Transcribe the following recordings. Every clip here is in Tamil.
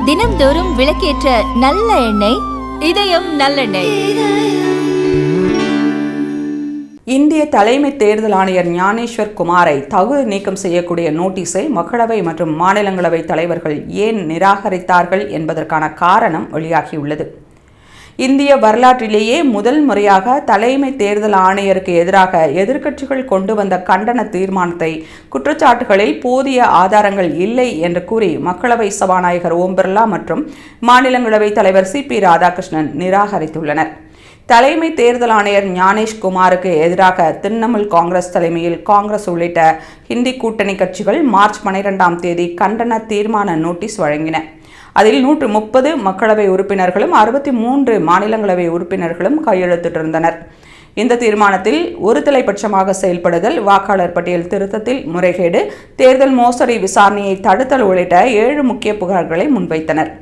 தினம்தோறும் விளக்கேற்ற நல்ல எண்ணெய் இதயம் நல்லெண்ணெய். இந்திய தலைமை தேர்தல் ஆணையர் ஞானேஷ்வர் குமாரை தகுதி நீக்கம் செய்யக்கூடிய நோட்டீஸை மக்களவை மற்றும் மாநிலங்களவை தலைவர்கள் ஏன் நிராகரித்தார்கள் என்பதற்கான காரணம் வெளியாகியுள்ளது. இந்திய வரலாற்றிலேயே முதல் முறையாக தலைமை தேர்தல் ஆணையருக்கு எதிராக எதிர்க்கட்சிகள் கொண்டு வந்த கண்டன தீர்மானத்தை குற்றச்சாட்டுகளில் போதிய ஆதாரங்கள் இல்லை என்று கூறி மக்களவை சபாநாயகர் ஓம் பிர்லா மற்றும் மாநிலங்களவை தலைவர் CP ராதாகிருஷ்ணன் நிராகரித்துள்ளனர். தலைமை தேர்தல் ஆணையர் ஞானேஷ் குமாருக்கு எதிராக திரிணாமுல் காங்கிரஸ் தலைமையில் காங்கிரஸ் உள்ளிட்ட ஹிந்தி கூட்டணி கட்சிகள் மார்ச் 12ஆம் தேதி கண்டன தீர்மான நோட்டீஸ் வழங்கின. அதில் 130 மக்களவை உறுப்பினர்களும் 63 மாநிலங்களவை உறுப்பினர்களும் கையெழுத்திட்டிருந்தனர். இந்த தீர்மானத்தில் ஒருதலைபட்சமாக செயல்படுதல், வாக்காளர் பட்டியல் திருத்தத்தில் முறைகேடு, தேர்தல் மோசடி விசாரணையை தடுத்தல் உள்ளிட்ட 7 முக்கிய புகார்களை முன்வைத்தனர்.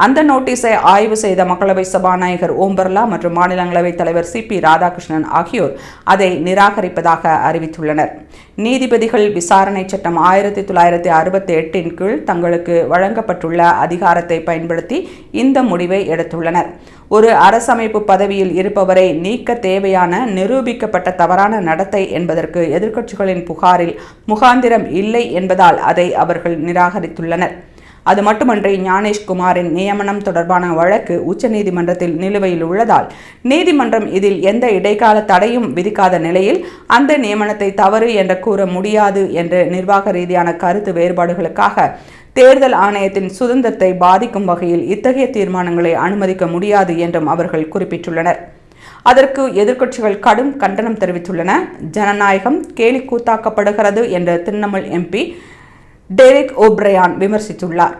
அந்த நோட்டீஸை ஆய்வு செய்த மக்களவை சபாநாயகர் ஓம் பிர்லா மற்றும் மாநிலங்களவை தலைவர் CP ராதாகிருஷ்ணன் ஆகியோர் அதை நிராகரிப்பதாக அறிவித்துள்ளனர். நீதிபதிகள் விசாரணை சட்டம் 1968 கீழ் தங்களுக்கு வழங்கப்பட்டுள்ள அதிகாரத்தை பயன்படுத்தி இந்த முடிவை எடுத்துள்ளனர். ஒரு அரசமைப்பு பதவியில் இருப்பவரை நீக்க தேவையான நிரூபிக்கப்பட்ட தவறான நடத்தை என்பதற்கு எதிர்க்கட்சிகளின் புகாரில் முகாந்திரம் இல்லை என்பதால் அதை அவர்கள் நிராகரித்துள்ளனர். அது மட்டுமன்றி ஞானேஷ் குமாரின் நியமனம் தொடர்பான வழக்கு உச்சநீதிமன்றத்தில் நிலுவையில் உள்ளதால் நீதிமன்றம் இதில் எந்த இடைக்கால தடையும் விதிக்காத நிலையில் அந்த நியமனத்தை தவறு என்று கூற முடியாது என்று நிர்வாக ரீதியான கருத்து வேறுபாடுகளுக்காக தேர்தல் ஆணையத்தின் சுதந்திரத்தை பாதிக்கும் வகையில் இத்தகைய தீர்மானங்களை அனுமதிக்க முடியாது என்றும் அவர்கள் குறிப்பிட்டுள்ளனர். அதற்கு எதிர்க்கட்சிகள் கடும் கண்டனம் தெரிவித்துள்ளன. ஜனநாயகம் கேலிக்கூத்தாக்கப்படுகிறது என்று திரிணாமுல் MP டெரிக் ஓப்ரையான் விமர்சித்துள்ளார்.